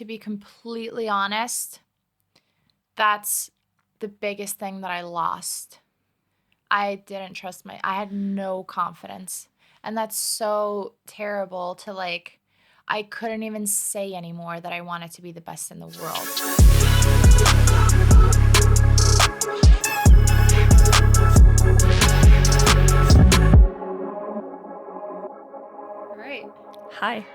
to be completely honest, that's the biggest thing that I lost. I didn't trust I had no confidence. And that's so terrible to like, I couldn't even say anymore that I wanted to be the best in the world. All right. Hi.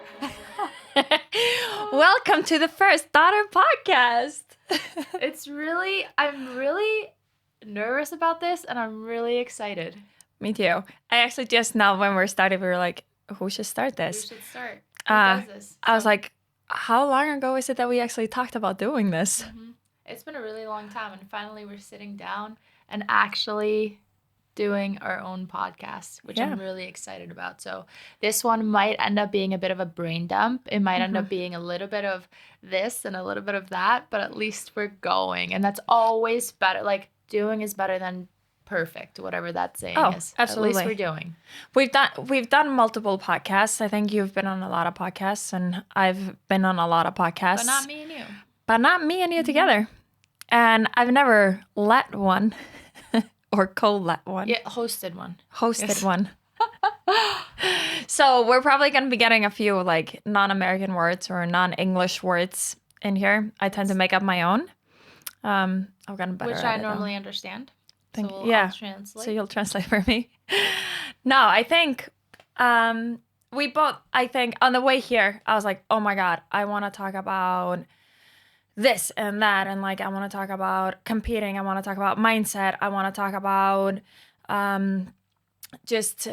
Welcome to the first Dottir podcast. I'm really nervous about this and I'm really excited. Me too. I actually just now when we started, we were like, who should start this? Who should start? Who does this? I was like, how long ago is it that we actually talked about doing this? Mm-hmm. It's been a really long time, and finally we're sitting down and actually doing our own podcast, which I'm really excited about. So this one might end up being a bit of a brain dump. It might end up being a little bit of this and a little bit of that, but at least we're going. And that's always better. Like, doing is better than perfect, whatever that saying is. Absolutely. At least we're doing. We've done multiple podcasts. I think you've been on a lot of podcasts, and I've been on a lot of podcasts. But not me and you. But not me and you together. And I've never led one. Or co-led one. Yeah, hosted one. One. So we're probably going to be getting a few like non-American words or non-English words in here. I tend to make up my own. I've gotten better Which at I it, normally understand. I'll translate. So you'll translate for me. No, I think we both, on the way here, I was like, oh my God, I want to talk about this and that, and like I want to talk about competing, I want to talk about mindset, I want to talk about just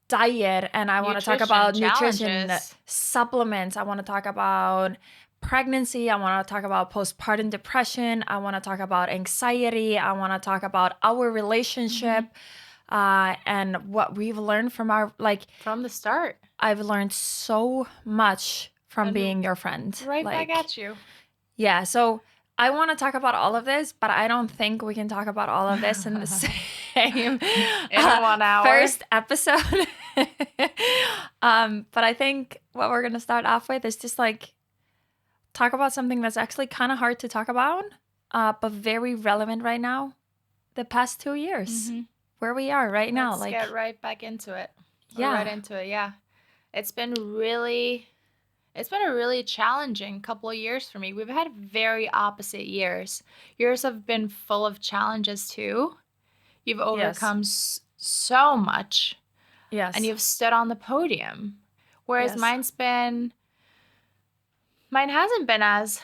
diet, and I want to talk about nutrition, supplements, I want to talk about pregnancy, I want to talk about postpartum depression, I want to talk about anxiety, I want to talk about our relationship, and what we've learned from from the start. I've learned so much from being your friend. Right back at you. Yeah, so I want to talk about all of this, but I don't think we can talk about all of this in the same in 1 hour. First episode. But I think what we're going to start off with is just like talk about something that's actually kind of hard to talk about, but very relevant right now. The past 2 years, where we are right now. Let's get right back into it. Yeah. It's been a really challenging couple of years for me. We've had very opposite years. Yours have been full of challenges too. You've overcome so much. Yes. And you've stood on the podium. Whereas mine hasn't been as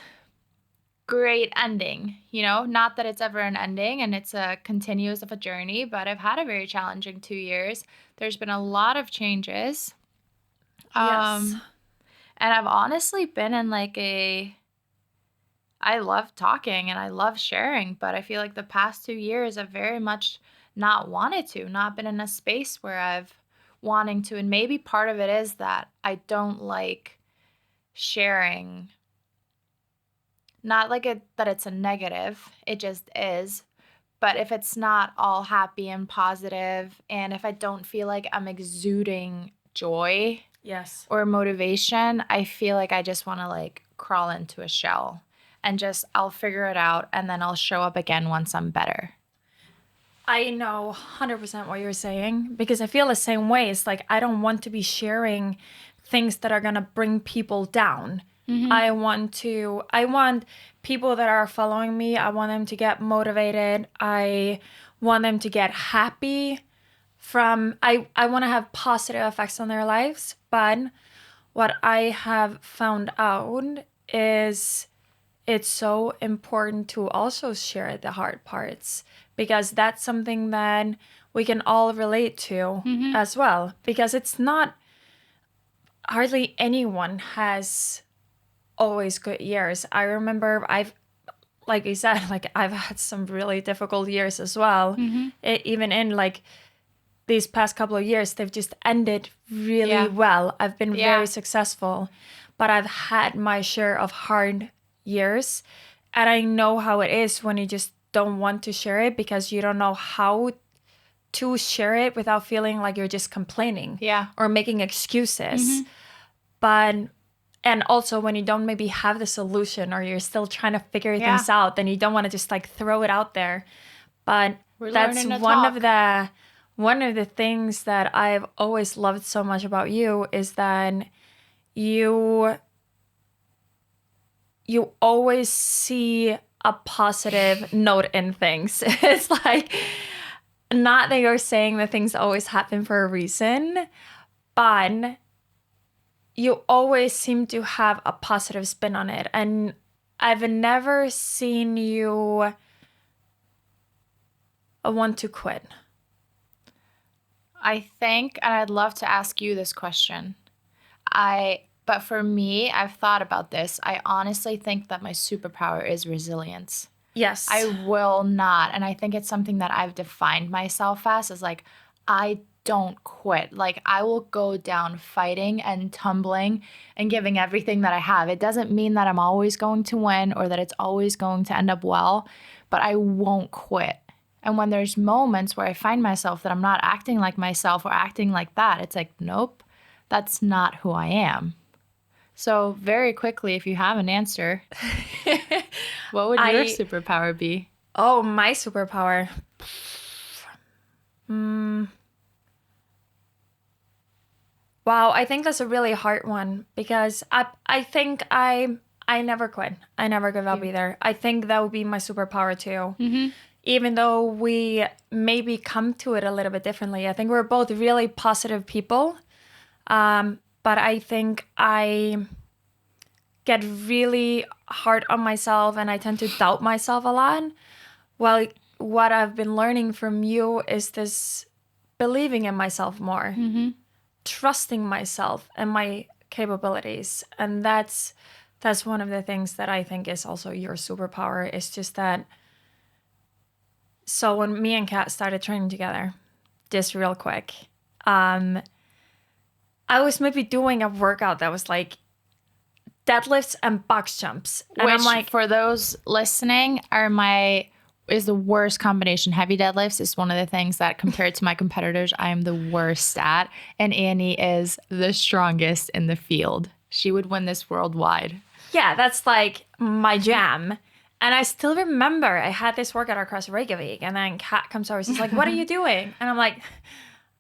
great ending, you know? Not that it's ever an ending and it's a continuous of a journey, but I've had a very challenging 2 years. There's been a lot of changes. Yes. And I've honestly been in I love talking and I love sharing, but I feel like the past 2 years I've very much not been in a space where I've wanting to. And maybe part of it is that I don't like sharing. Not that it's a negative, it just is. But if it's not all happy and positive, and if I don't feel like I'm exuding joy, or motivation, I feel like I just want to crawl into a shell and I'll figure it out and then I'll show up again once I'm better. I know 100% what you're saying because I feel the same way. It's like I don't want to be sharing things that are going to bring people down. I want people that are following me, I want them to get motivated. I want them to get happy. I want to have positive effects on their lives, but what I have found out is it's so important to also share the hard parts because that's something that we can all relate to as well, because it's not hardly anyone has always good years. I remember like you said, I've had some really difficult years as well. Even in these past couple of years, they've just ended really well. I've been very successful, but I've had my share of hard years. And I know how it is when you just don't want to share it because you don't know how to share it without feeling like you're just complaining or making excuses. But And also when you don't maybe have the solution or you're still trying to figure Yeah. things out, then you don't want to just like throw it out there. But We're that's learning to talk. one of the things that I've always loved so much about you is that you you always see a positive note in things. It's like not that you're saying that things always happen for a reason, but you always seem to have a positive spin on it. And I've never seen you want to quit. I think, and I'd love to ask you this question. But for me, I've thought about this. I honestly think that my superpower is resilience. I Yes. will not. And I think it's something that I've defined myself as is like, I don't quit. Like, I will go down fighting and tumbling and giving everything that I have. It doesn't mean that I'm always going to win or that it's always going to end up well, but I won't quit. And when there's moments where I find myself that I'm not acting like myself or acting like that, it's like, nope, that's not who I am. So, very quickly, if you have an answer, what would your I superpower be? Oh, my superpower. Mm, wow, I think that's a really hard one because I think I never quit. I never give up You. either. I think that would be my superpower too. Mm-hmm. Even though we maybe come to it a little bit differently. I think we're both really positive people. But I think I get really hard on myself and I tend to doubt myself a lot. Well, what I've been learning from you is this believing in myself more, Mm-hmm. trusting myself and my capabilities. And that's one of the things that I think is also your superpower. Is just that. So when me and Kat started training together, just real quick, um, I was maybe doing a workout that was like deadlifts and box jumps, and I'm Which, like, for those listening, is the worst combination. Heavy deadlifts is one of the things that, compared to my competitors, I am the worst at. And Annie is the strongest in the field. She would win this worldwide. yeah, that's like my jam. And I still remember I had this workout across Reykjavik, and then Kat comes over. She's like, "What are you doing?" And I'm like,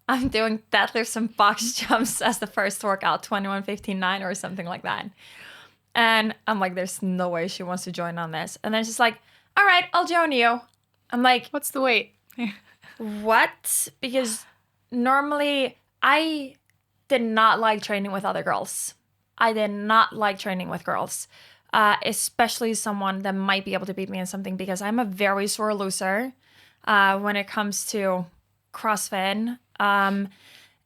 "I'm doing deadlifts and box jumps as the first workout, 21:15.9 or something like that." And I'm like, "There's no way she wants to join on this." And then she's like, "All right, I'll join you." I'm like, What's the weight? "What?" Because normally I did not like training with other girls. I did not like training with girls, especially someone that might be able to beat me in something because I'm a very sore loser when it comes to CrossFit.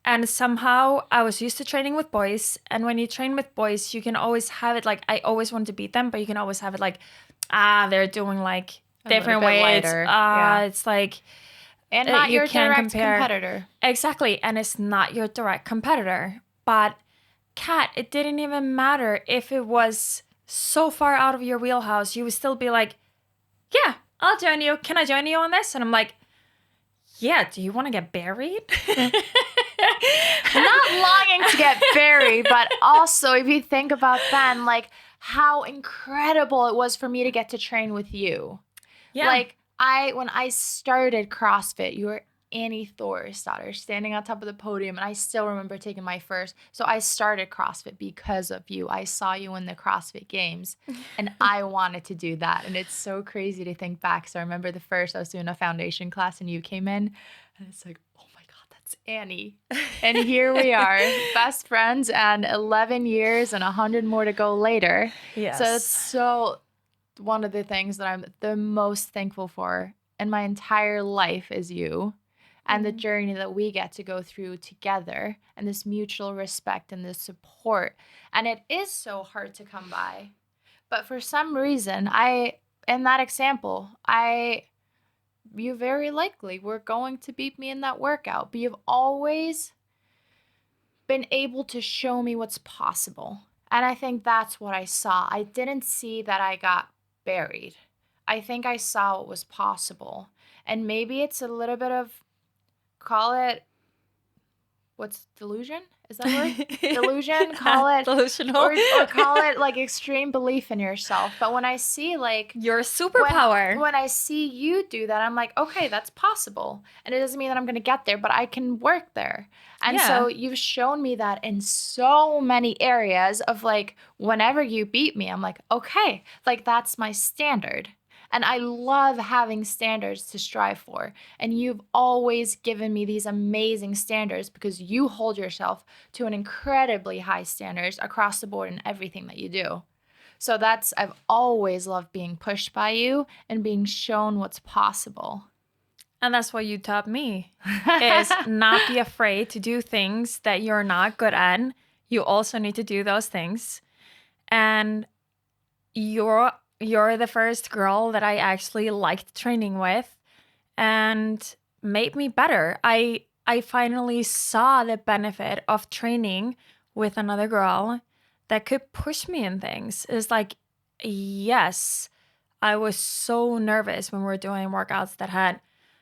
And somehow I was used to training with boys. And when you train with boys, you can always have it like, I always want to beat them, but you can always have it like, they're doing like A little different bit weights. lighter. Yeah. It's like, And not you your can't direct compare. competitor. Exactly. And it's not your direct competitor. But Kat, it didn't even matter if it was so far out of your wheelhouse. You would still be like, yeah, I'll join you. Can I join you on this? And I'm like, yeah, do you want to get buried? Not longing to get buried, but also if you think about then, like how incredible it was for me to get to train with you. Yeah. Like when I started CrossFit, you were Annie Thor's daughter standing on top of the podium, and I still remember taking my first. So I started CrossFit because of you. I saw you in the CrossFit Games, and I wanted to do that. And it's so crazy to think back. So I remember the first I was doing a foundation class, and you came in, and it's like, oh my God, that's Annie. And here we are, best friends, and 11 years and 100 more to go later. Yes. So it's so one of the things that I'm the most thankful for in my entire life is you and the journey that we get to go through together and this mutual respect and this support. And it is so hard to come by. But for some reason, in that example, you very likely were going to beat me in that workout, but you've always been able to show me what's possible. And I think that's what I saw. I didn't see that I got buried. I think I saw what was possible. And maybe it's a little bit of, call it what's delusion? Is that a word? Delusion, call it, Delusional. or call it like extreme belief in yourself. But when I see like Your superpower. when I see you do that, I'm like, okay, that's possible. And it doesn't mean that I'm going to get there, but I can work there. And so Yeah. you've shown me that in so many areas of like, whenever you beat me, I'm like, okay, like that's my standard. And I love having standards to strive for. And you've always given me these amazing standards because you hold yourself to an incredibly high standards across the board in everything that you do. So I've always loved being pushed by you and being shown what's possible. And that's what you taught me, is not be afraid to do things that you're not good at. You also need to do those things. And you're the first girl that I actually liked training with and made me better. I finally saw the benefit of training with another girl that could push me in things. It's like, yes, I was so nervous when we were doing workouts that had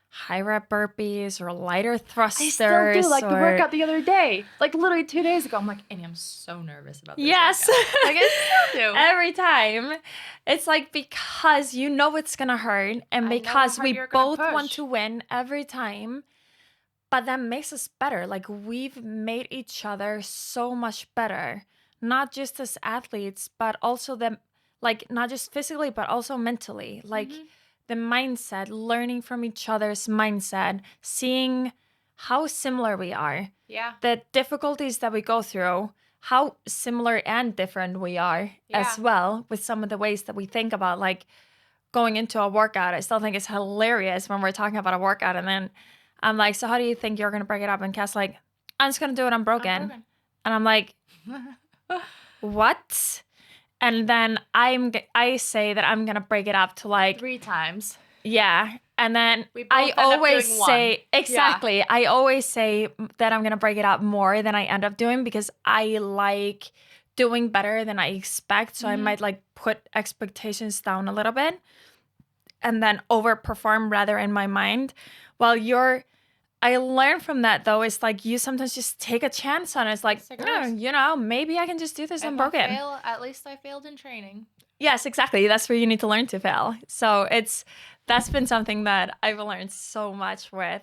high rep burpees or lighter thrusters. I still do, like the workout the other day, like literally 2 days ago. I'm like, Annie, I'm so nervous about this yes. workout. Like I still do. Every time. It's like because you know it's going to hurt and because we both want to win every time. But that makes us better. Like we've made each other so much better, not just as athletes, but also like not just physically, but also mentally. Like the mindset, learning from each other's mindset, seeing how similar we are. Yeah. The difficulties that we go through, how similar and different we are as well with some of the ways that we think about like going into a workout. I still think it's hilarious when we're talking about a workout and then I'm like, so how do you think you're going to break it up? And Cass like, I'm just going to do it. I'm broken. And I'm like, what? And then I say that I'm going to break it up to like 3 times. Yeah. And then I always say, exactly. I always say that I'm going to break it up more than I end up doing because I like doing better than I expect. So I might like put expectations down a little bit and then overperform rather in my mind. While I learned from that though, it's like you sometimes just take a chance on it. It's like, maybe I can just do this unbroken. At least I failed in training. Yes, exactly. That's where you need to learn to fail. So that's been something that I've learned so much with,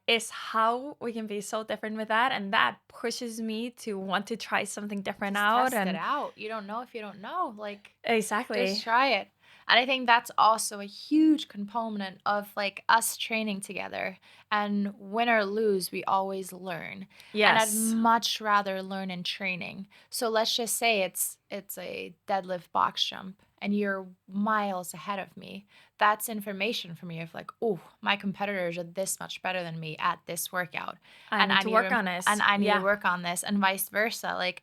is how we can be so different with that. And that pushes me to want to try something different out. Test it out. You don't know if you don't know. Like, exactly. Just try it. And I think that's also a huge component of like us training together. And win or lose, we always learn. Yes. And I'd much rather learn in training. So let's just say it's a deadlift box jump and you're miles ahead of me. That's information for me of like, oh, my competitors are this much better than me at this workout. I need to work on this. And I need to work on this and vice versa. Like,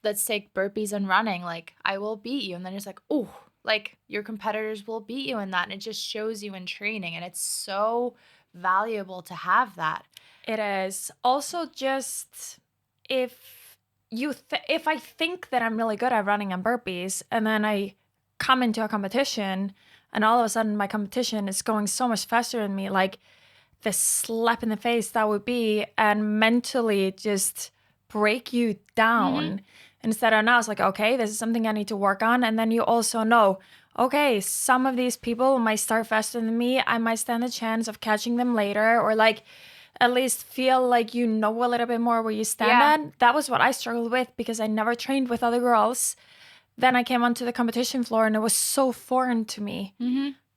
let's take burpees and running. Like, I will beat you. And then it's like, oh, like your competitors will beat you in that. And it just shows you in training. And it's so valuable to have that. It is. Also, just if I think that I'm really good at running on burpees and then I come into a competition and all of a sudden my competition is going so much faster than me, like the slap in the face that would be, and mentally just break you down. Instead of now, it's like, okay, this is something I need to work on. And then you also know, okay, some of these people might start faster than me. I might stand a chance of catching them later, or like at least feel like you know a little bit more where you stand at. That was what I struggled with because I never trained with other girls. Then I came onto the competition floor and it was so foreign to me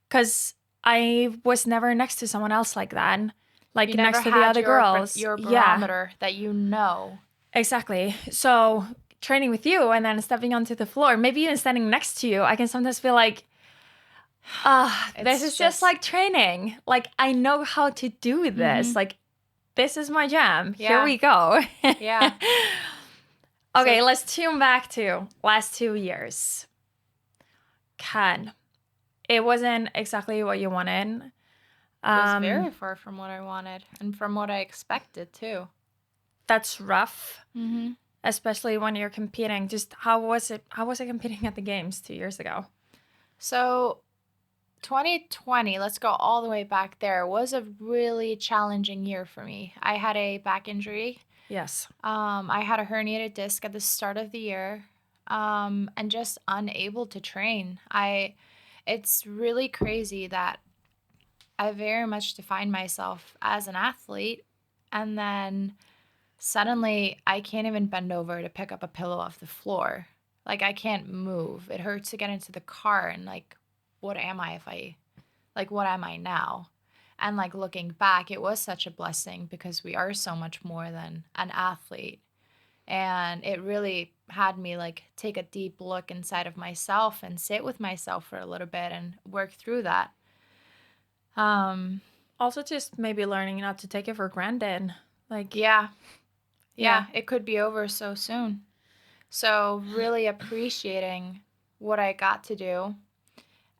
because I was never next to someone else like that. Like next to the other girls. Your barometer that you know. Exactly. So training with you and then stepping onto the floor, maybe even standing next to you, I can sometimes feel like, this is just like training. Like, I know how to do this. Like, this is my jam. Here we go. Okay, let's tune back to last 2 years. Kat, it wasn't exactly what you wanted. It was very far from what I wanted and from what I expected, too. That's rough. Especially when you're competing. Just how was it competing at the games 2 years ago? So 2020, let's go all the way back there, was a really challenging year for me. I had a back injury. Yes. I had a herniated disc at the start of the year, and just unable to train. It's really crazy that I very much defined myself as an athlete, and then suddenly I can't even bend over to pick up a pillow off the floor. Like I can't move. It hurts to get into the car, and like, what am I if I, like, what am I now? And like looking back, it was such a blessing because we are so much more than an athlete. And it really had me like take a deep look inside of myself and sit with myself for a little bit and work through that. Um, Also, just maybe learning not to take it for granted. Like, yeah, yeah. yeah, it could be over so soon. So, really appreciating what I got to do.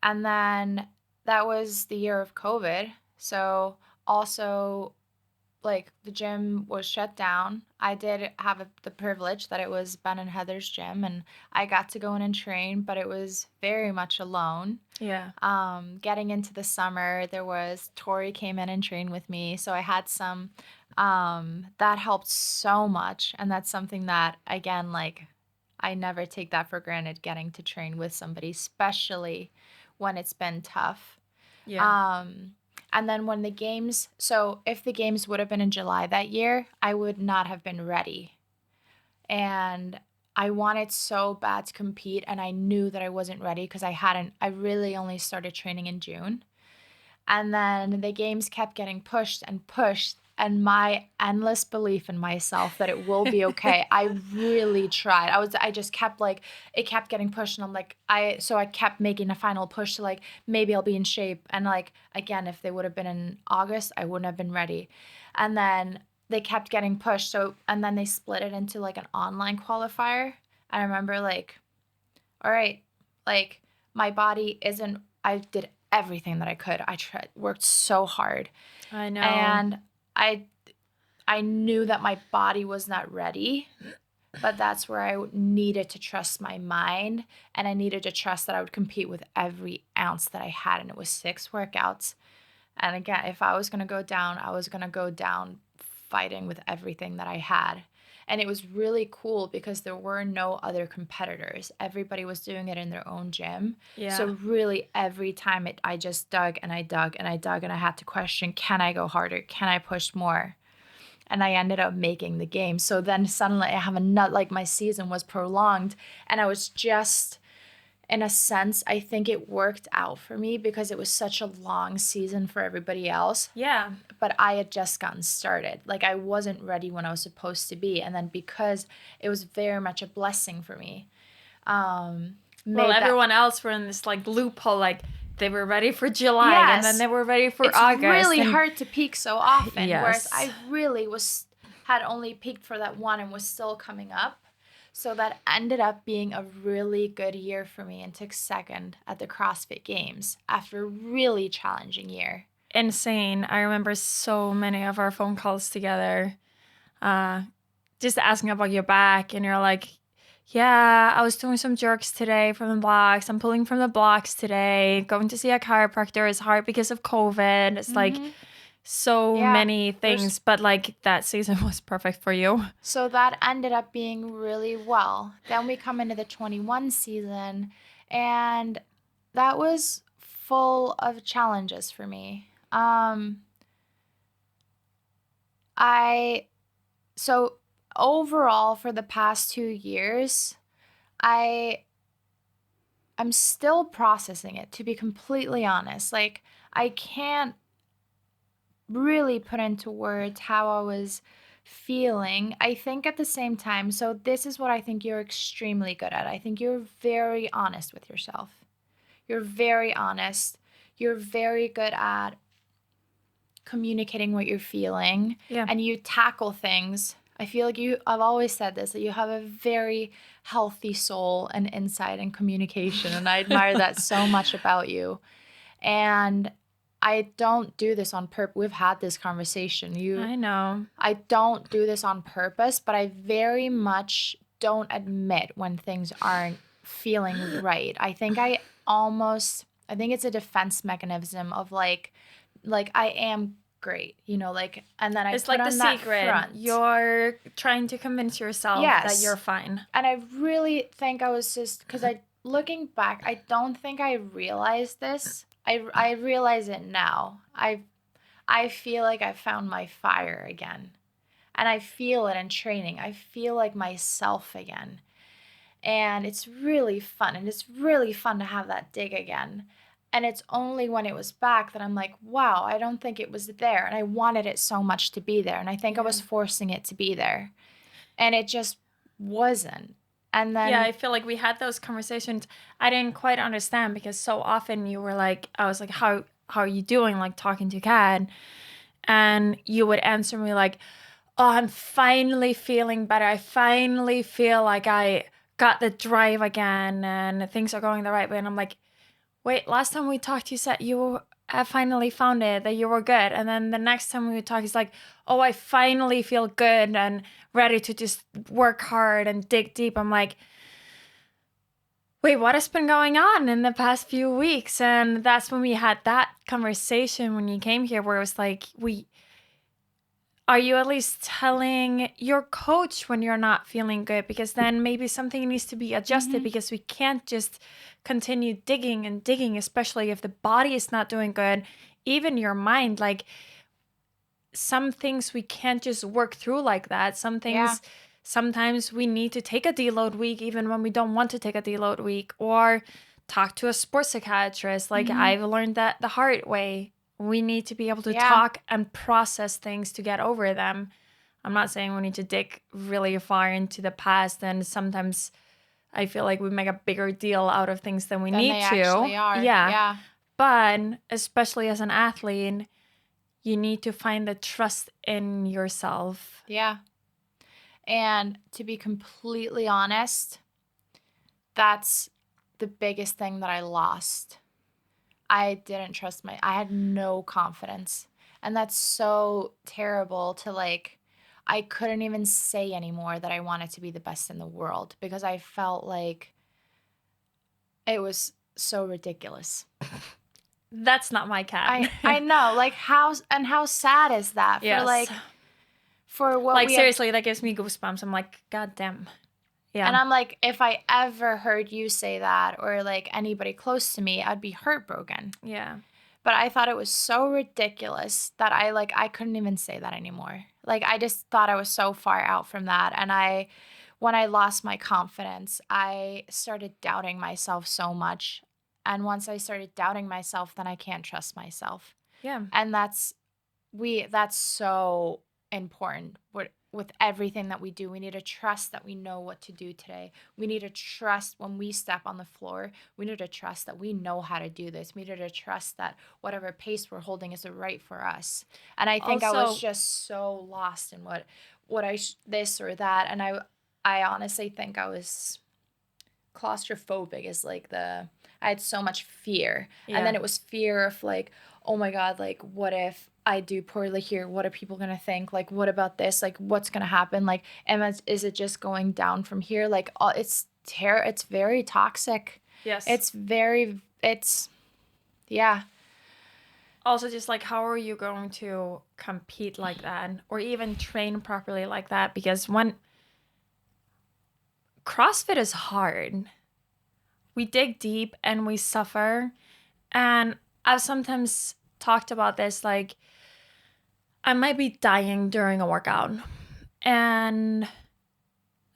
And then that was the year of COVID. So, also, like, the gym was shut down. I did have the privilege that it was Ben and Heather's gym, and I got to go in and train, but it was very much alone. Yeah. Getting into the summer, there was Tori came in and trained with me, so I had some that helped so much, and that's something that again, like, I never take that for granted, getting to train with somebody, especially when it's been tough. Yeah. Um, and then when the games, so if the games would have been in July that year, I would not have been ready. And I wanted so bad to compete, and I knew that I wasn't ready because I really only started training in June. And then the games kept getting pushed and pushed, and my endless belief in myself that it will be okay. I really tried. I just kept like, it kept getting pushed, and I'm like, so I kept making a final push to like, maybe I'll be in shape. And like, again, if they would have been in August, I wouldn't have been ready. And then they kept getting pushed. So, and then they split it into like an online qualifier. I remember like, all right, like my body isn't, I did everything that I could. I tried, worked so hard. I know. And I I knew that my body was not ready, but that's where I needed to trust my mind, and I needed to trust that I would compete with every ounce that I had, and it was 6 workouts. And again, if I was going to go down, I was going to go down fighting with everything that I had. And it was really cool because there were no other competitors. Everybody was doing it in their own gym. Yeah. So really every time I just dug and I dug and I dug and I had to question, can I go harder? Can I push more? And I ended up making the game. So then suddenly I have a nut, like my season was prolonged, and I was just, in a sense, I think it worked out for me because it was such a long season for everybody else. Yeah. But I had just gotten started. Like I wasn't ready when I was supposed to be. And then because it was very much a blessing for me, Well, made that, everyone else were in this like loophole, like they were ready for July and then yes, they were ready for it's August. really And hard to peak so often. Whereas yes. I really had only peaked for that one and was still coming up. So that ended up being a really good year for me and took second at the CrossFit Games after a really challenging year. Insane. I remember so many of our phone calls together, just asking about your back, and you're like, yeah, I was doing some jerks today from the blocks. I'm pulling from the blocks today. Going to see a chiropractor is hard because of COVID. It's like so Yeah, many things, but like that season was perfect for you. so that ended up being really well. Then we come into the 21 season, and that was full of challenges for me. I so overall for the past 2 years, I I'm still processing it, to be completely honest. Like I can't really put into words how I was feeling. I think at the same time, so this is what I think you're extremely good at. I think you're very honest with yourself. You're very honest. You're very good at communicating what you're feeling, Yeah. and you tackle things. I feel like I've always said this, that you have a very healthy soul and insight and communication, and I admire that so much about you. And I don't do this on purpose. We've had this conversation. I know. I don't do this on purpose, but I very much don't admit when things aren't feeling right. I think I almost I think it's a defense mechanism of like I am great, you know, like, and then I It's put like the on that secret. front. You're trying to convince yourself that you're Yes. fine. And I really think I was just, because looking back, I don't think I realized this. I realize it now. I feel like I found my fire again. And I feel it in training. I feel like myself again. And it's really fun. And it's really fun to have that dig again. And it's only when it was back that I'm like, wow, I don't think it was there. And I wanted it so much to be there. And I think I was forcing it to be there. And it just wasn't. And Yeah, then, I feel like we had those conversations. I didn't quite understand because so often you were like, I was like, how are you doing? Like talking to Kat. And you would answer me like, oh, I'm finally feeling better. I finally feel like I got the drive again and things are going the right way. And I'm like, wait, last time we talked, you said you have finally found it, that you were good. And then the next time we talk, it's like, oh, I finally feel good and ready to just work hard and dig deep. I'm like, wait, what has been going on in the past few weeks? And that's when we had that conversation when you came here, where it was like, are you at least telling your coach when you're not feeling good? Because then maybe something needs to be adjusted, because we can't just continue digging and digging, especially if the body is not doing good, even your mind. Like some things we can't just work through like that. Some things, sometimes we need to take a deload week, even when we don't want to take a deload week, or talk to a sports psychiatrist. Like I've learned that the hard way. We need to be able to talk and process things to get over them. I'm not saying we need to dig really far into the past, and sometimes I feel like we make a bigger deal out of things than we then need they to. actually are. Yeah. Yeah. But especially as an athlete, you need to find the trust in yourself. Yeah. And to be completely honest, that's the biggest thing that I lost. I didn't trust I had no confidence. And that's so terrible to like, I couldn't even say anymore that I wanted to be the best in the world because I felt like it was so ridiculous. That's not my Kat. I know, like how sad is that for Yes. like for what like we seriously, that gives me goosebumps. I'm like, God damn. Yeah. And I'm like, if I ever heard you say that or like anybody close to me, I'd be heartbroken. Yeah. But I thought it was so ridiculous that I couldn't even say that anymore. Like I just thought I was so far out from that. And when I lost my confidence, I started doubting myself so much. And once I started doubting myself, then I can't trust myself. Yeah. And that's so important. With everything that we do, we need to trust that we know what to do today. We need to trust when we step on the floor. We need to trust that we know how to do this. We need to trust that whatever pace we're holding is right for us. And I think I was just so lost in this or that. And I honestly think I was claustrophobic is like I had so much fear. Yeah. And then it was fear of like, oh my God, like what if I do poorly here? What are people going to think? Like, what about this? Like, what's going to happen? Like, is it just going down from here? Like, it's very toxic. Yes. Yeah. Also, just like, how are you going to compete like that or even train properly like that? Because when CrossFit is hard, we dig deep and we suffer. And I've sometimes talked about this, like, I might be dying during a workout. And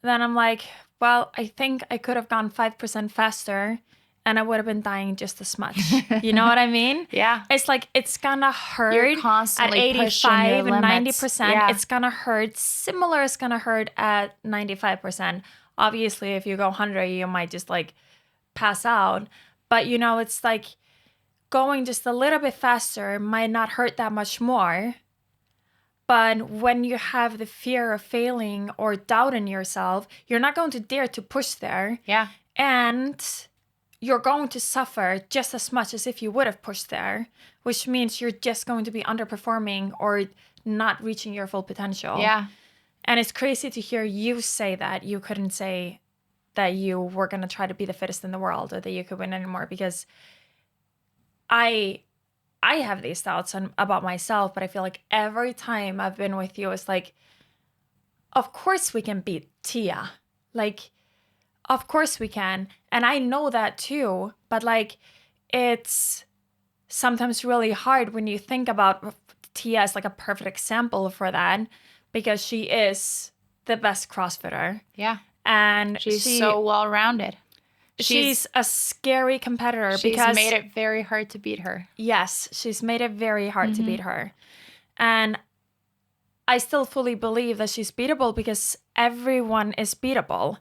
then I'm like, well, I think I could have gone 5% faster and I would have been dying just as much. You know what I mean? Yeah. It's like, it's gonna hurt. You're constantly at pushing your 85 and limits. 90%. Yeah. It's gonna hurt. Similar is gonna hurt at 95%. Obviously, if you go 100, you might just like pass out. But you know, it's like going just a little bit faster might not hurt that much more. But when you have the fear of failing or doubt in yourself, you're not going to dare to push there. Yeah. And you're going to suffer just as much as if you would have pushed there, which means you're just going to be underperforming or not reaching your full potential. Yeah. And it's crazy to hear you say that you couldn't say that you were going to try to be the fittest in the world or that you could win anymore, because I have these thoughts about myself, but I feel like every time I've been with you, it's like, of course we can beat Tia. Like, of course we can. And I know that too, but like, it's sometimes really hard when you think about Tia as like a perfect example for that, because she is the best CrossFitter. Yeah. And She's so well-rounded. she's a scary competitor She's because made it very hard to beat her. yes, she's made it very hard to beat her. And I still fully believe that she's beatable because everyone is beatable.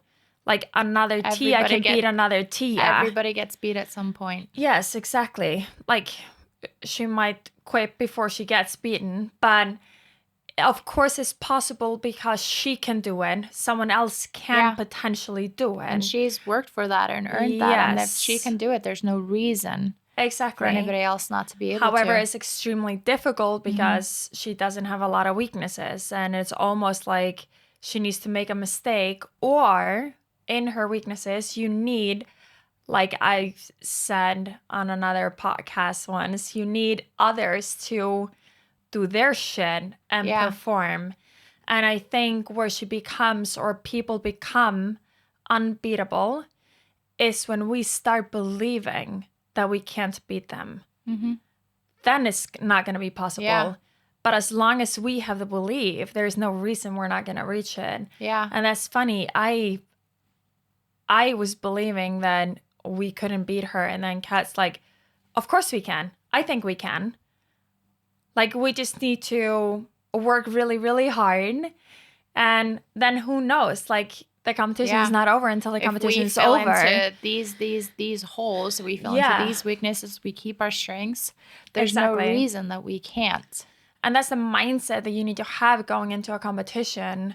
Like another Tia can beat another Tia. Everybody gets beat at some point. Yes, exactly. Like she might quit before she gets beaten, but of course it's possible because she can do it. Someone else can potentially do it. And she's worked for that and earned that. And if she can do it, there's no reason exactly for anybody else not to be able However, to. it's extremely difficult because she doesn't have a lot of weaknesses. And it's almost like she needs to make a mistake, or in her weaknesses, you need, like I said on another podcast once, you need others to do their shit and perform. And I think where she becomes, or people become, unbeatable is when we start believing that we can't beat them. Then it's not going to be possible. Yeah. But as long as we have the belief, there's no reason we're not going to reach it. Yeah. And that's funny. I was believing that we couldn't beat her. And then Kat's like, of course we can. I think we can. Like, we just need to work really, really hard. And then who knows? Like, the competition is not over until the competition is over. If we fall into these holes, we fall into these weaknesses, we keep our strengths, there's no reason that we can't. And that's the mindset that you need to have going into a competition.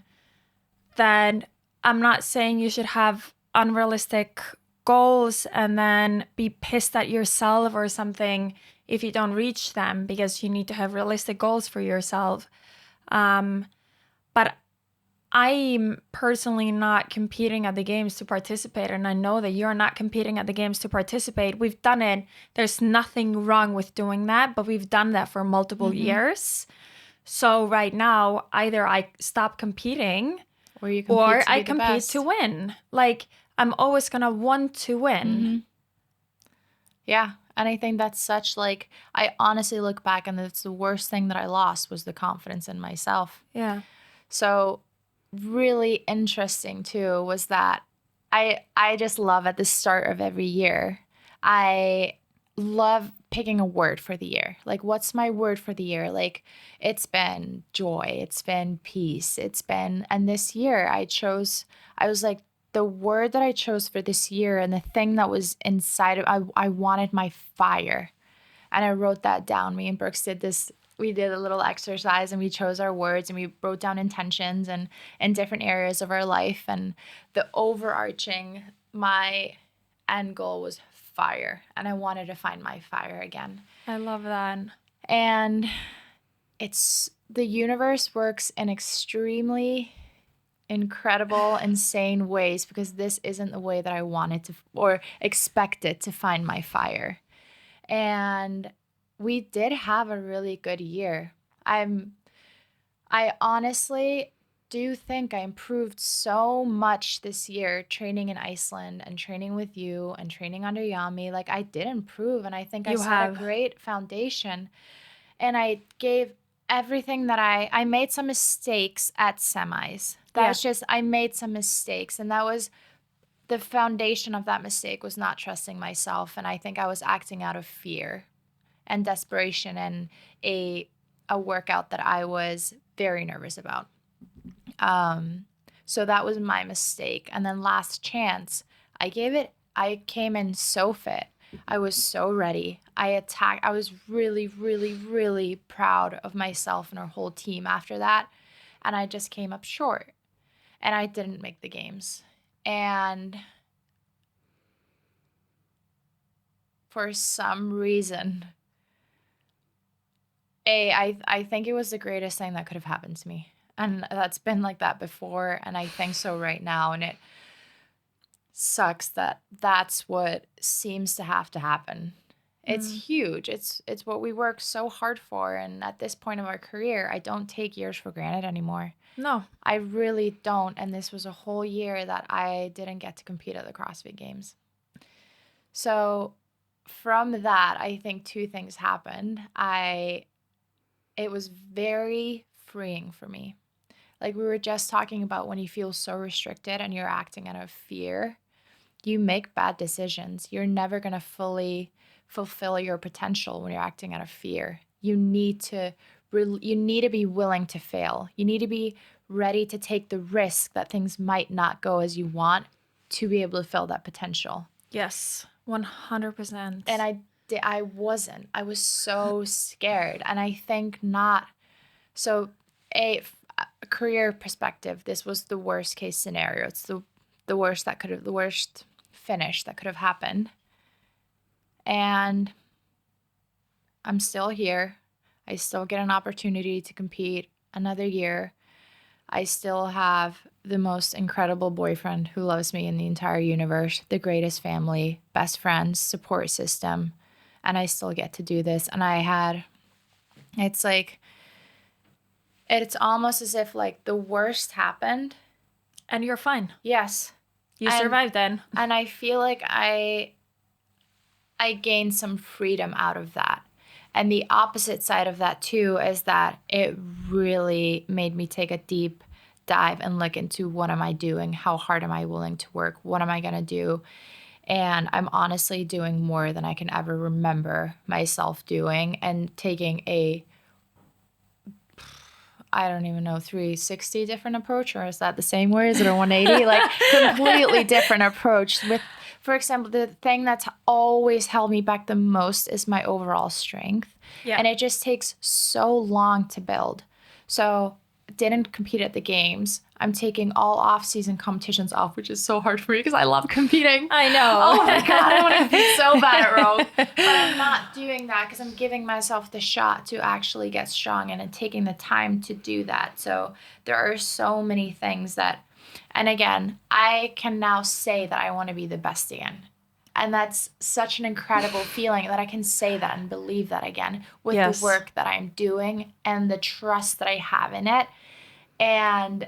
That I'm not saying you should have unrealistic goals and then be pissed at yourself or something if you don't reach them, because you need to have realistic goals for yourself. But I'm personally not competing at the games to participate, and I know that you're not competing at the games to participate. We've done it. There's nothing wrong with doing that, but we've done that for multiple years. So right now, either I stop competing or I compete to win. Like, I'm always going to want to win. Yeah. And I think that's such, like, I honestly look back and it's the worst thing that I lost was the confidence in myself. Yeah. So really interesting too was that I just love at the start of every year, I love picking a word for the year. Like, what's my word for the year? Like, it's been joy, it's been peace, and this year I was like, the word that I chose for this year and the thing that was inside of, I wanted my fire. And I wrote that down. Me and Brooks did this. We did a little exercise and we chose our words and we wrote down intentions and in different areas of our life. And the overarching, my end goal was fire. And I wanted to find my fire again. I love that. And the universe works in extremely incredible, insane ways, because this isn't the way that I wanted to or expected to find my fire. And we did have a really good year. I honestly do think I improved so much this year training in Iceland and training with you and training under Yami. Like, I did improve, and I think I set a great foundation. And I gave everything that I made some mistakes at semis. That's just, I made some mistakes, and that was the foundation of that mistake was not trusting myself. And I think I was acting out of fear and desperation and a workout that I was very nervous about. So that was my mistake. And then last chance, I came in so fit. I was so ready. I was really, really, really proud of myself and our whole team after that. And I just came up short. And I didn't make the games. And for some reason, I think it was the greatest thing that could have happened to me. And that's been like that before, and I think so right now. And it sucks that that's what seems to have to happen, It's huge. It's what we work so hard for. And at this point of our career, I don't take years for granted anymore. No. I really don't. And this was a whole year that I didn't get to compete at the CrossFit Games. So from that, I think two things happened. It was very freeing for me. Like we were just talking about, when you feel so restricted and you're acting out of fear, you make bad decisions. You're never going to fully fulfill your potential when you're acting out of fear. You need to be willing to fail. You need to be ready to take the risk that things might not go as you want to be able to fill that potential. Yes, 100%. And I wasn't. I was so scared. And I think not. So a career perspective, this was the worst case scenario. It's the worst finish that could have happened. And I'm still here. I still get an opportunity to compete another year. I still have the most incredible boyfriend who loves me in the entire universe, the greatest family, best friends, support system, and I still get to do this. And it's almost as if like the worst happened. And you're fine. Yes. You survived then. And I feel like I gained some freedom out of that. And the opposite side of that too is that it really made me take a deep dive and look into, what am I doing? How hard am I willing to work? What am I going to do? And I'm honestly doing more than I can ever remember myself doing, and taking I don't even know, 360 different approach, or is that the same way? Is it a 180? Like completely different approach. With, for example, the thing that's always held me back the most is my overall strength. Yeah. And it just takes so long to build. So didn't compete at the games. I'm taking all off-season competitions off, which is so hard for me because I love competing. I know. Oh my God, I want to compete so bad at rope. But I'm not doing that because I'm giving myself the shot to actually get strong and taking the time to do that. So there are so many things that, and again, I can now say that I want to be the best again. And that's such an incredible feeling that I can say that and believe that again with Yes. the work that I'm doing and the trust that I have in it. And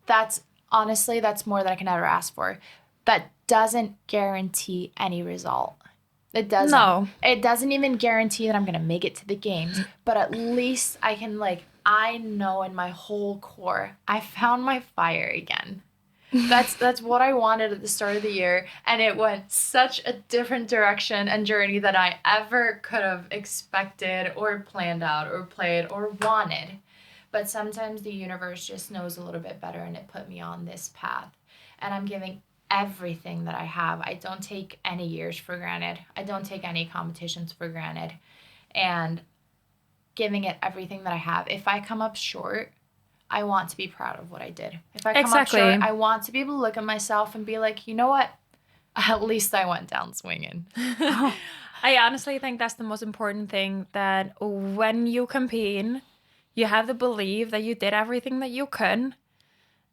that's more than I can ever ask for. That doesn't guarantee any result. It doesn't. No. It doesn't even guarantee that I'm going to make it to the games. But at least I can, I know in my whole core, I found my fire again. That's what I wanted at the start of the year, and it went such a different direction and journey than I ever could have expected or planned out or played or wanted. But sometimes the universe just knows a little bit better, and it put me on this path. And I'm giving everything that I have. I don't take any years for granted. I don't take any competitions for granted. And giving it everything that I have. If I come up short, I want to be proud of what I did. If I come up short, I want to be able to look at myself and be like, you know what? At least I went down swinging. I honestly think that's the most important thing, that when you compete, you have the belief that you did everything that you could,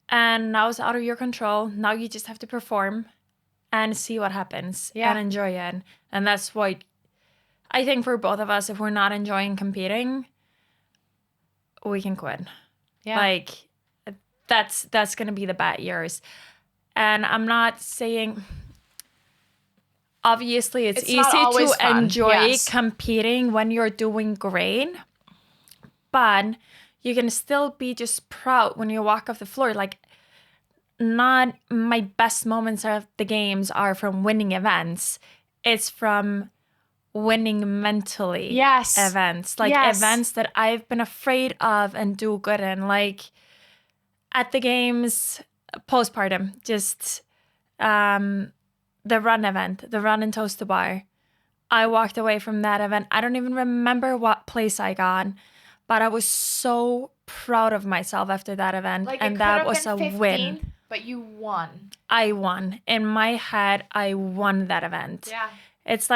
and now it's out of your control. Now you just have to perform and see what happens and enjoy it. And that's what I think for both of us, if we're not enjoying competing, we can quit. Yeah. That's going to be the bad years. And I'm not saying, obviously it's easy to enjoy competing when you're doing great, but you can still be just proud when you walk off the floor. Not my best moments of the games are from winning events. It's from winning mentally events. Events that I've been afraid of and do good in. At the games, postpartum, just the run event, the run in Toast to Bar. I walked away from that event. I don't even remember what place I got, but I was so proud of myself after that event. And that was a 15, win. But you won. I won. In my head, I won that event. Yeah. It's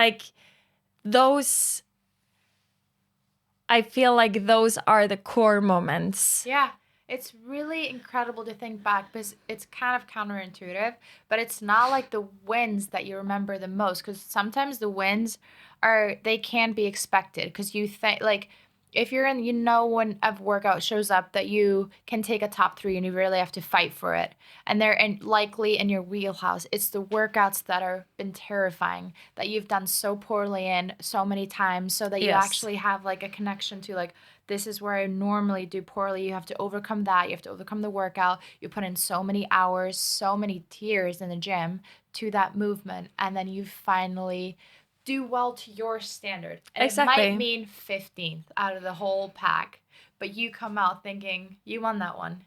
I feel like those are the core moments. Yeah. It's really incredible to think back because it's kind of counterintuitive, but it's not like the wins that you remember the most because sometimes the wins they can be expected because you think, like, if you're in, when a workout shows up that you can take a top three and you really have to fight for it, and likely in your wheelhouse, it's the workouts that are been terrifying that you've done so poorly in so many times so that you Yes. actually have like a connection to like, this is where I normally do poorly. You have to overcome that. You have to overcome the workout. You put in so many hours, so many tears in the gym to that movement. And then you finally do well to your standard. And it might Exactly. mean 15th out of the whole pack, but you come out thinking you won that one.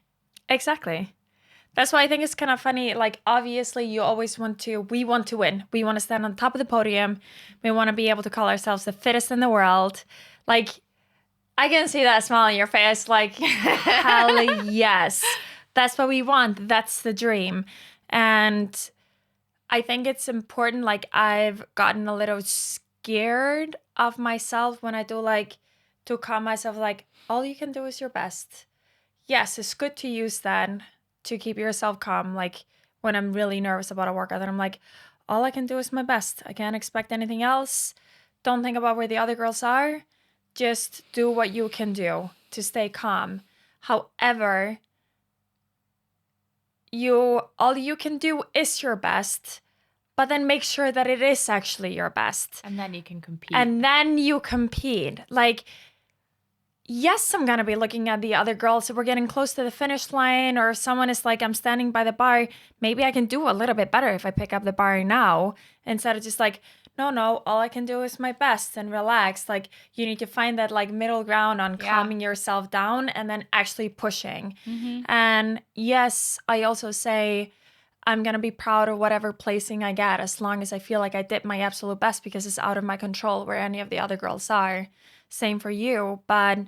Exactly. That's why I think it's kind of funny. Like, obviously, we want to win. We want to stand on top of the podium. We want to be able to call ourselves the fittest in the world. Like, I can see that smile on your face. Like, hell yes. That's what we want. That's the dream. And I think it's important. Like, I've gotten a little scared of myself when I do, like, to calm myself, like, all you can do is your best. Yes, it's good to use that to keep yourself calm. Like, when I'm really nervous about a workout, and I'm like, all I can do is my best. I can't expect anything else. Don't think about where the other girls are. Just do what you can do to stay calm. However, all you can do is your best, but then make sure that it is actually your best. And then you can compete. And then you compete. Like, yes, I'm going to be looking at the other girls if we're getting close to the finish line, or if someone is like, I'm standing by the bar, maybe I can do a little bit better if I pick up the bar now, instead of just like, no, all I can do is my best and relax. Like, you need to find that like middle ground on calming yourself down and then actually pushing. Mm-hmm. And yes, I also say I'm going to be proud of whatever placing I get, as long as I feel like I did my absolute best, because it's out of my control where any of the other girls are. Same for you, but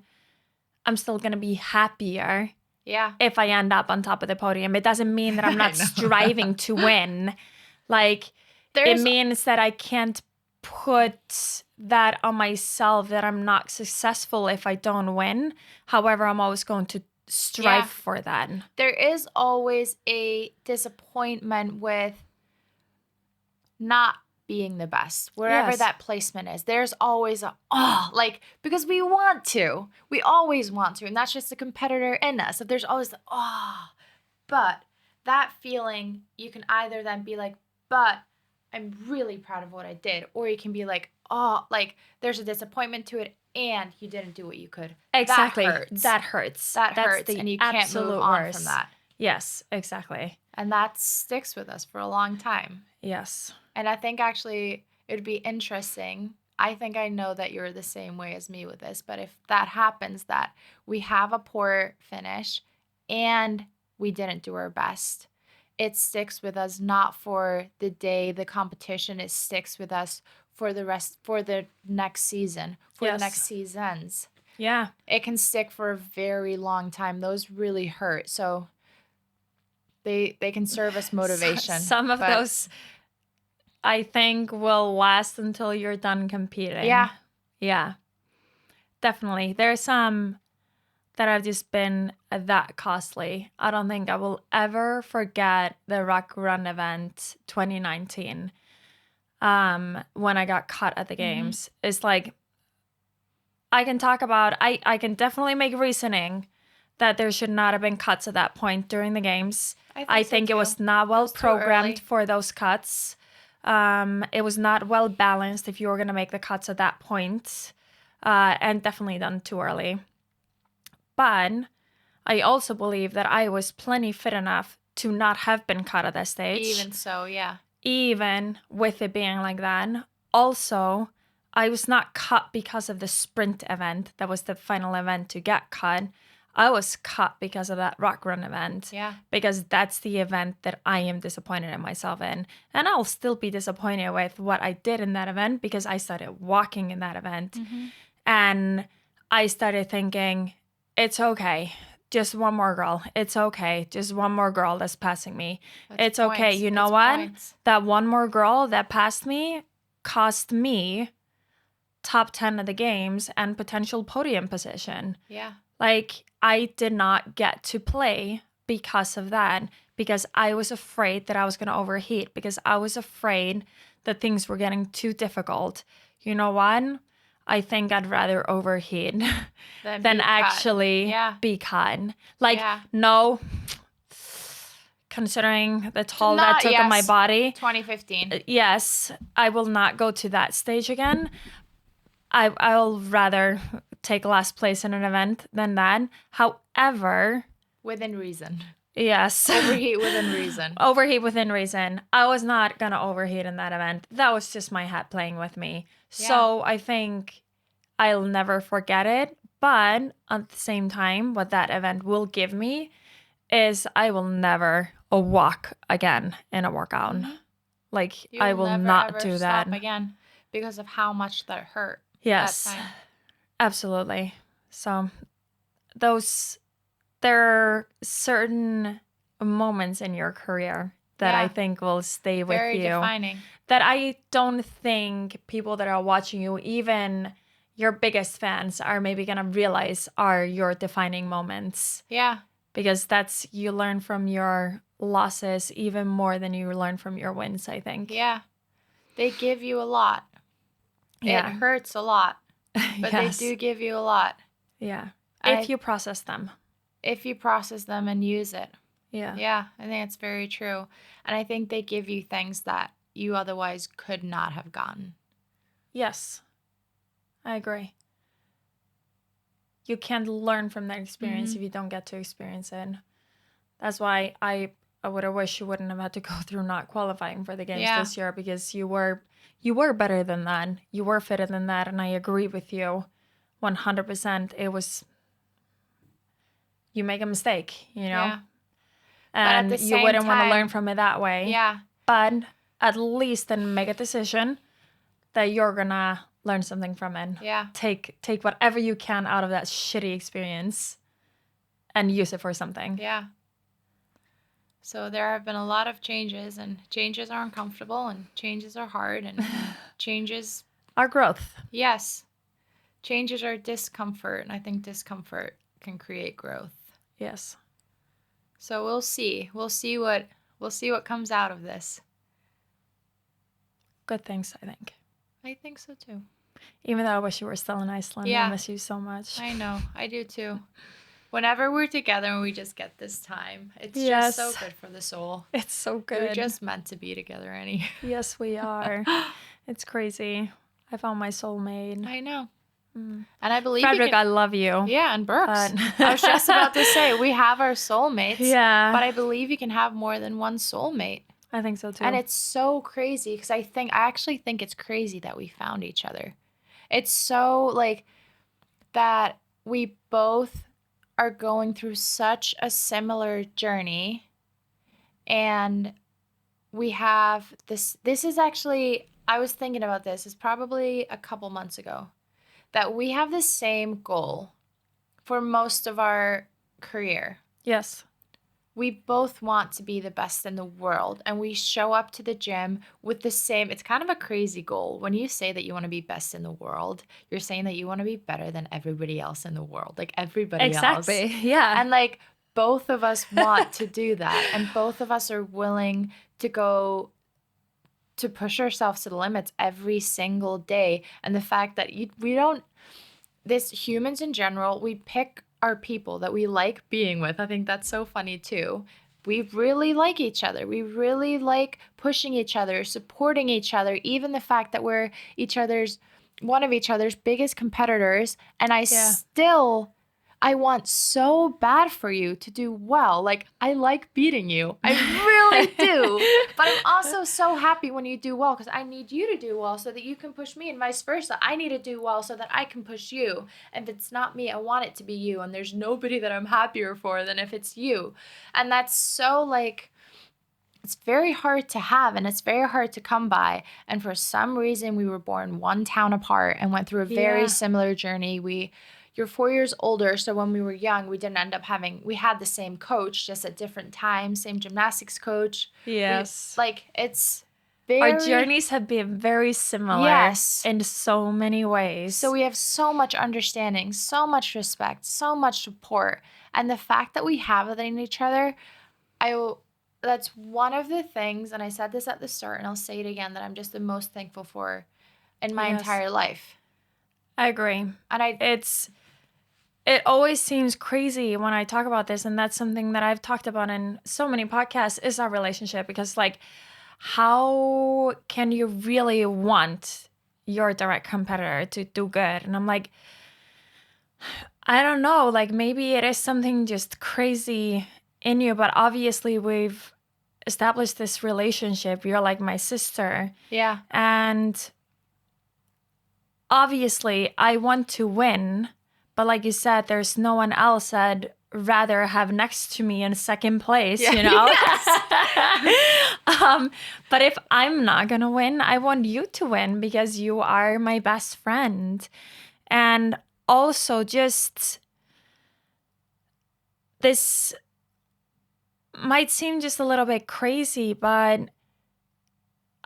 I'm still going to be happier if I end up on top of the podium. It doesn't mean that I'm not striving to win. Like, it means that I can't put that on myself, that I'm not successful if I don't win. However, I'm always going to strive for that. There is always a disappointment with not being the best, wherever that placement is. There's always because we want to. We always want to. And that's just the competitor in us. That there's always but that feeling, you can either then be like, but I'm really proud of what I did. Or you can be like, there's a disappointment to it and you didn't do what you could. Exactly. That hurts. That hurts. And you can't move on from that. Yes, exactly. And that sticks with us for a long time. Yes. And I think actually it would be interesting. I think I know that you're the same way as me with this, but if that happens, that we have a poor finish and we didn't do our best, it sticks with us not for the day the competition, it sticks with us for the next season, for the next seasons. Yeah. It can stick for a very long time. Those really hurt. So they can serve as motivation. Some of those, I think, will last until you're done competing. Yeah. Yeah. Definitely. There's some that have just been that costly. I don't think I will ever forget the Rock Run event 2019 when I got cut at the games. It's like, I can talk about, I can definitely make reasoning that there should not have been cuts at that point during the games. I think it was not well programmed for those cuts. It was not well balanced if you were going to make the cuts at that point, and definitely done too early. But I also believe that I was plenty fit enough to not have been cut at that stage. Even so, yeah. Even with it being like that. Also, I was not cut because of the sprint event. That was the final event to get cut. I was cut because of that rock run event. Yeah. Because that's the event that I am disappointed in myself in. And I'll still be disappointed with what I did in that event because I started walking in that event. Mm-hmm. And I started thinking, it's okay. Just one more girl. It's okay. Just one more girl that's passing me. It's okay. You know what? That one more girl that passed me cost me top 10 of the games and potential podium position. Yeah. Like, I did not get to play because of that, because I was afraid that I was going to overheat, because I was afraid that things were getting too difficult. You know what? I think I'd rather overheat Then than be cut. actually Yeah. be cut. Like, Yeah. no, considering the toll that Not, took on my yes. body, 2015. yes, I will not go to that stage again. I'll rather take last place in an event than that. However, Within reason. yes. Overheat within reason. Overheat within reason. I was not gonna overheat in that event. That was just my head playing with me. So I think I'll never forget it. But at the same time, what that event will give me is I will never walk again in a workout. Like, You I will will never not ever do stop that. again because of how much that hurt that Yes, time. absolutely. So those there are certain moments in your career that I Yeah. think will stay with Very you. defining. That I don't think people that are watching you, even your biggest fans, are maybe gonna realize are your defining moments. Yeah. Because that's, you learn from your losses even more than you learn from your wins, I think. Yeah. They give you a lot. Yeah. It hurts a lot, but they Yes. do give you a lot. Yeah. And If you process them. if you process them and use it. Yeah. Yeah, I think it's very true. And I think they give you things that you otherwise could not have gotten. Yes. I agree. You can't learn from that experience if you don't get to experience it. That's why I would have wished you wouldn't have had to go through not qualifying for the games this year, because you were better than that. You were fitter than that, and I agree with you 100%. It was, you make a mistake, you know? Yeah. But at the And you same wouldn't want to learn time, from it that way. yeah. But at least then make a decision that you're gonna learn something from it. Yeah. Take whatever you can out of that shitty experience and use it for something. Yeah. So there have been a lot of changes, and changes are uncomfortable, and changes are hard, and changes, Our growth. yes, changes are discomfort, and I think discomfort can create growth. Yes. So we'll see. We'll see what comes out of this. Good things, I think. I think so too. Even though I wish you were still in Iceland. Yeah. I miss you so much. I know. I do too. Whenever we're together and we just get this time, it's Yes. just so good for the soul. It's so good. We're just meant to be together, Annie. Yes, we are. It's crazy. I found my soulmate. I know. And I believe Frederick, I love you. Yeah, and Brooks. But- I was just about to say, we have our soulmates. Yeah. But I believe you can have more than one soulmate. I think so too. And it's so crazy because I actually think it's crazy that we found each other. It's so like that we both are going through such a similar journey, and we have this is actually, I was thinking about this, it's probably a couple months ago, that we have the same goal for most of our career. Yes. We both want to be the best in the world, and we show up to the gym with the same. It's kind of a crazy goal. When you say that you want to be best in the world, you're saying that you want to be better than everybody else in the world, like everybody else. Exactly. Yeah. And like both of us want to do that, and both of us are willing to go to push ourselves to the limits every single day. And the fact that humans in general, we pick our people that we like being with. I think that's so funny too. We really like each other. We really like pushing each other, supporting each other, even the fact that we're one of each other's biggest competitors. And I want so bad for you to do well. Like, I like beating you. I really do. But I'm also so happy when you do well, because I need you to do well so that you can push me, and vice versa. I need to do well so that I can push you. And if it's not me, I want it to be you. And there's nobody that I'm happier for than if it's you. And that's so like, it's very hard to have, and it's very hard to come by. And for some reason, we were born one town apart and went through a very similar journey. You're 4 years older, so when we were young, we didn't end up we had the same coach, just at different times, same gymnastics coach. Yes. It's Our journeys have been very similar in so many ways. So we have so much understanding, so much respect, so much support. And the fact that we have it in each other, that's one of the things, and I said this at the start and I'll say it again, that I'm just the most thankful for in my entire life. I agree. And it always seems crazy when I talk about this, and that's something that I've talked about in so many podcasts, is our relationship. Because, like, how can you really want your direct competitor to do good? And I'm like, I don't know, like, maybe it is something just crazy in you, but obviously we've established this relationship. You're like my sister. Yeah. And obviously I want to win. But like you said, there's no one else I'd rather have next to me in second place, you know? Yes. But if I'm not going to win, I want you to win because you are my best friend. And also just this might seem just a little bit crazy, but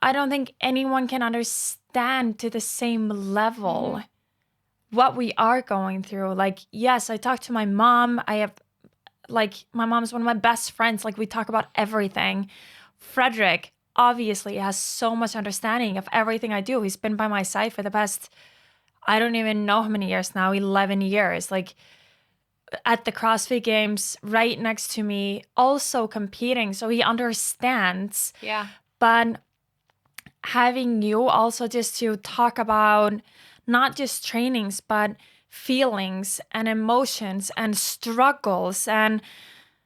I don't think anyone can understand to the same level what we are going through. Like, yes, I talk to my mom. My mom's one of my best friends. Like, we talk about everything. Frederick obviously has so much understanding of everything I do. He's been by my side for the past, I don't even know how many years now, 11 years. Like, at the CrossFit Games, right next to me, also competing. So he understands. Yeah. But having you also just to talk about not just trainings, but feelings and emotions and struggles and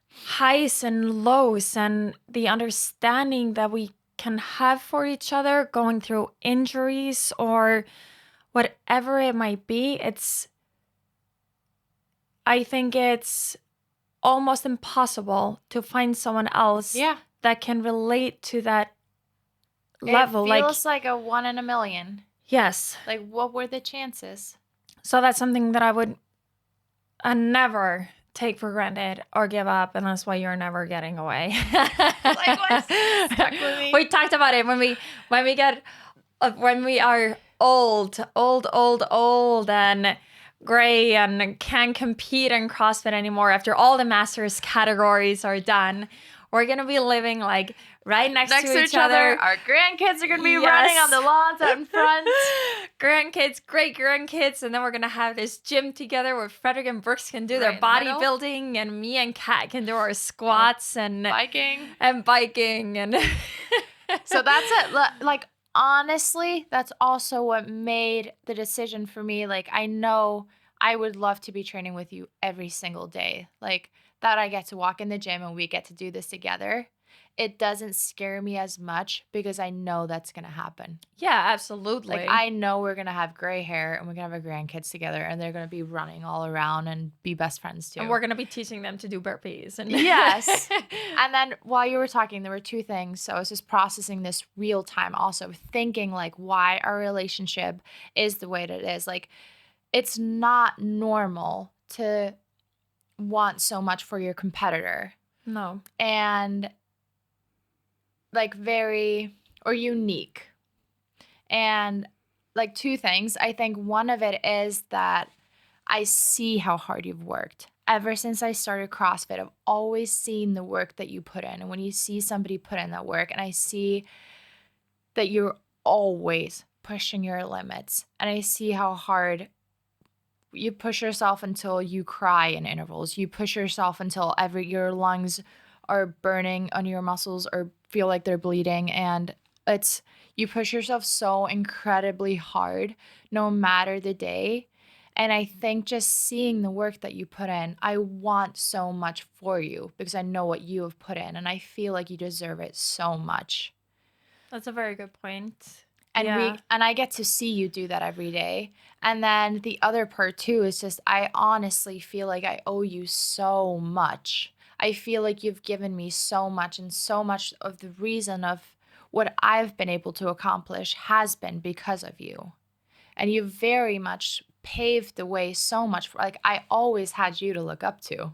highs and lows and the understanding that we can have for each other going through injuries or whatever it might be. I think it's almost impossible to find someone else that can relate to that level. It feels like a 1 in a million. Yes. Like, what were the chances? So that's something that I would never take for granted or give up, and that's why you're never getting away. Likewise. Stuck with me. We talked about it when we are old and gray and can't compete in CrossFit anymore after all the masters categories are done. We're going to be living like right next to each other. Our grandkids are going to be running on the lawns out in front. Grandkids, great grandkids. And then we're going to have this gym together where Frederick and Brooks can do their bodybuilding and me and Kat can do our squats and biking. And so that's it. Like, honestly, that's also what made the decision for me. Like, I know I would love to be training with you every single day. Like, that I get to walk in the gym and we get to do this together. It doesn't scare me as much because I know that's going to happen. Yeah, absolutely. Like, I know we're going to have gray hair and we're going to have our grandkids together and they're going to be running all around and be best friends too. And we're going to be teaching them to do burpees. Yes. And then while you were talking, there were two things. So I was just processing this real time, also thinking like why our relationship is the way that it is. Like, it's not normal to want so much for your competitor. No. And like unique. And like two things. I think one of it is that I see how hard you've worked. Ever since I started CrossFit, I've always seen the work that you put in. And when you see somebody put in that work, and I see that you're always pushing your limits, and I see how hard you push yourself until you cry in intervals. You push yourself until your lungs are burning on your muscles or feel like they're bleeding. And you push yourself so incredibly hard no matter the day. And I think just seeing the work that you put in, I want so much for you because I know what you have put in and I feel like you deserve it so much. That's a very good point. And I get to see you do that every day. And then the other part too is just I honestly feel like I owe you so much. I feel like you've given me so much, and so much of the reason of what I've been able to accomplish has been because of you. And you very much paved the way so much for, like, I always had you to look up to.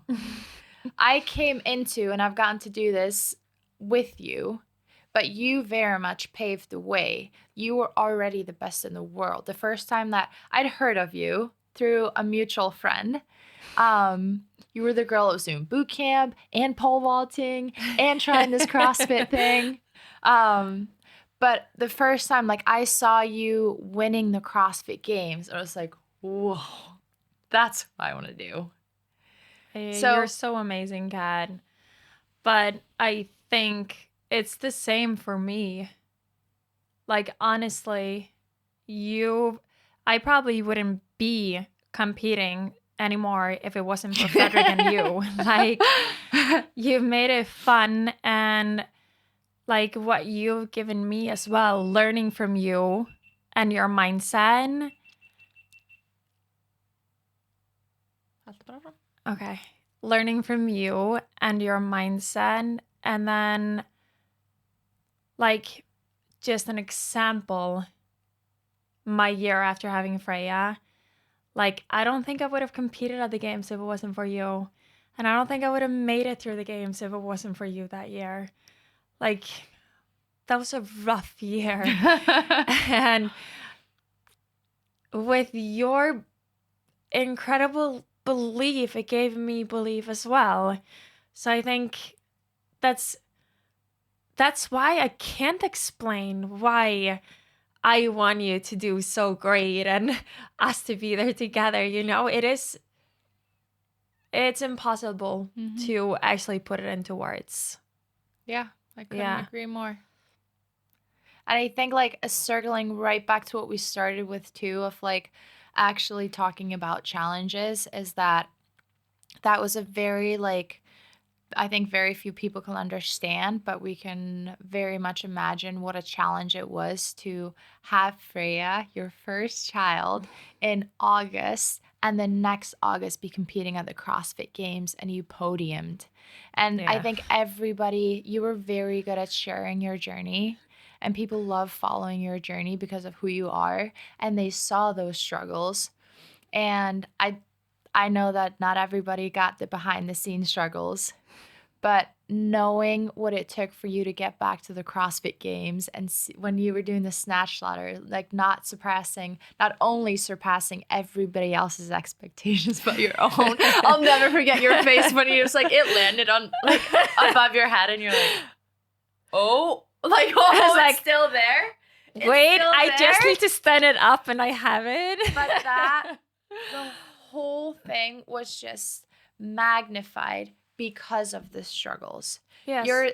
I came into, and I've gotten to do this with you but you very much paved the way. You were already the best in the world. The first time that I'd heard of you through a mutual friend, you were the girl that was doing boot camp and pole vaulting and trying this CrossFit thing. But the first time, like, I saw you winning the CrossFit Games, I was like, whoa, that's what I want to do. You're so amazing, Kat. But I think it's the same for me. Like, honestly, I probably wouldn't be competing anymore if it wasn't for Frederick and you. Like, you've made it fun, and like what you've given me as well, learning from you and your mindset. Okay. Learning from you and your mindset. And then, like, just an example, my year after having Freya, like, I don't think I would have competed at the games if it wasn't for you. And I don't think I would have made it through the games if it wasn't for you that year. Like, that was a rough year. And with your incredible belief, it gave me belief as well. So I think that's why I can't explain why I want you to do so great and us to be there together. You know, it's impossible to actually put it into words. Yeah, I couldn't agree more. And I think, like, circling right back to what we started with too, of like actually talking about challenges, is that was a very, like, I think very few people can understand, but we can very much imagine what a challenge it was to have Freya, your first child, in August, and then next August be competing at the CrossFit Games, and you podiumed. And I think you were very good at sharing your journey, and people love following your journey because of who you are, and they saw those struggles. And I know that not everybody got the behind the scenes struggles, but knowing what it took for you to get back to the CrossFit Games, and when you were doing the snatch ladder, like, not only surpassing everybody else's expectations but your own. I'll never forget your face when you just, like, it landed on, like, above your head, and you're like, oh, like, oh, it's like, still there. Wait, I just need to stand it up, and I haven't. But the whole thing was just magnified because of the struggles. Yes. Your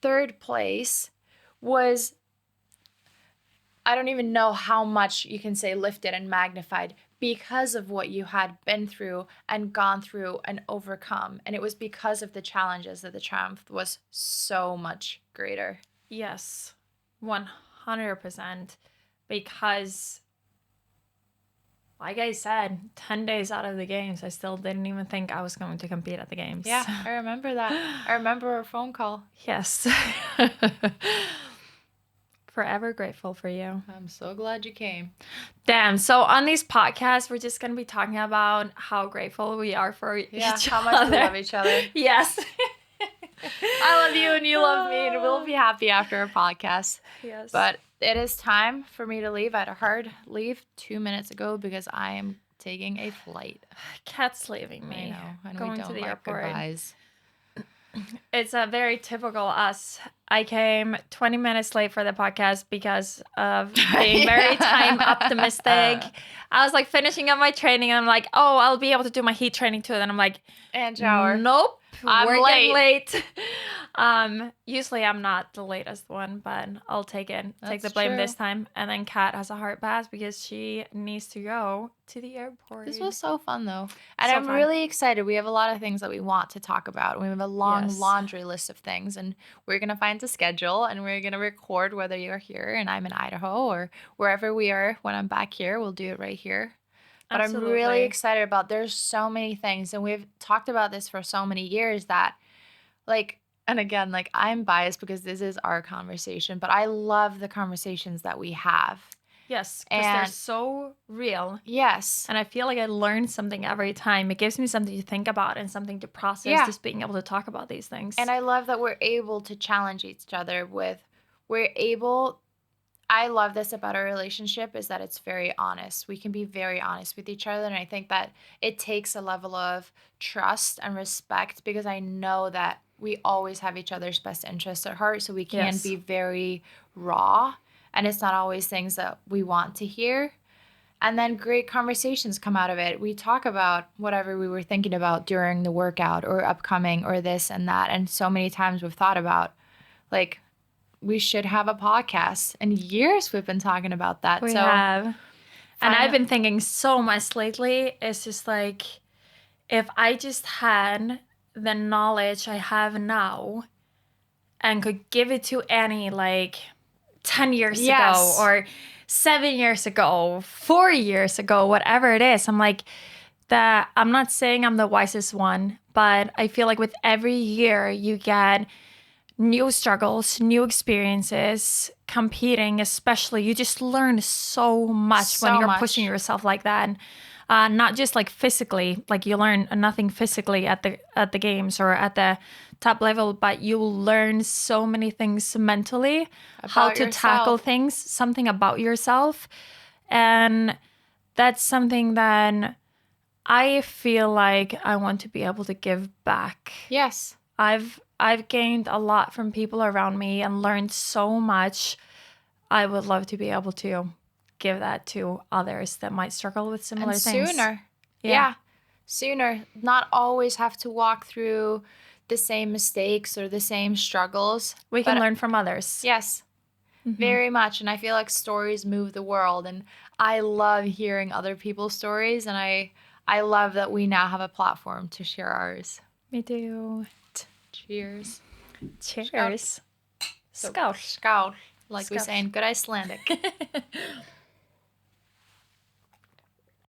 third place was, I don't even know how much you can say lifted and magnified, because of what you had been through and gone through and overcome. And it was because of the challenges that the triumph was so much greater. Yes, 100%. Because, like I said, 10 days out of the games, I still didn't even think I was going to compete at the games. Yeah, I remember that. I remember our phone call. Yes. Forever grateful for you. I'm so glad you came. Damn. So on these podcasts, we're just going to be talking about how grateful we are for each other. How much we love each other. Yes. I love you and you love me, and we'll be happy after a podcast. Yes. But it is time for me to leave. I had a hard leave 2 minutes ago because I am taking a flight. Kat's leaving me. I know. And going we don't to the like airport. Goodbyes. It's a very typical us. I came 20 minutes late for the podcast because of being very time optimistic. I was like finishing up my training, and I'm like, oh, I'll be able to do my heat training too. And I'm like, and shower. Nope. I'm We're late. getting late. Usually I'm not the latest one, but I'll take it. Take the blame this time. And then Kat has a heart pass because she needs to go to the airport. This was so fun, though. And I'm really excited. We have a lot of things that we want to talk about. We have a long laundry list of things, and we're going to find a schedule, and we're going to record whether you're here and I'm in Idaho, or wherever we are when I'm back here. We'll do it right here. But I'm really excited about, there's so many things, and we've talked about this for so many years that, like, and again, like, I'm biased because this is our conversation, but I love the conversations that we have. Yes, because they're so real. Yes. And I feel like I learn something every time. It gives me something to think about and something to process, just being able to talk about these things. And I love that we're able to challenge each other with we're able I love this about our relationship is that it's very honest. We can be very honest with each other, and I think that it takes a level of trust and respect because I know that we always have each other's best interests at heart, so we can Yes. be very raw, and it's not always things that we want to hear. And then great conversations come out of it. We talk about whatever we were thinking about during the workout or upcoming or this and that. And so many times we've thought about, like, we should have a podcast. And years we've been talking about that. We So, have. And I've final, been thinking so much lately. It's just like, if I just had the knowledge I have now and could give it to Annie like 10 years ago yes, or 7 years ago, 4 years ago, whatever it is, I'm like, that I'm not saying I'm the wisest one, but I feel like with every year you get new struggles, new experiences, competing, especially. You just learn so much when so you're pushing much. yourself like that. Not just like physically, like you learn nothing physically at the games or at the top level, but you learn so many things mentally, how About to tackle yourself. things, something about yourself. And that's something that I feel like I want to be able to give back. Yes. I've gained a lot from people around me and learned so much. I would love to be able to give that to others that might struggle with And similar things. sooner. Yeah. Yeah. Sooner. Not always have to walk through the same mistakes or the same struggles. We can But learn from others. yes, very much. And I feel like stories move the world. And I love hearing other people's stories. And I love that we now have a platform to share ours. Me too. Cheers. Scout. Cheers. So, Scout. scout, like we Scout. say in good Icelandic.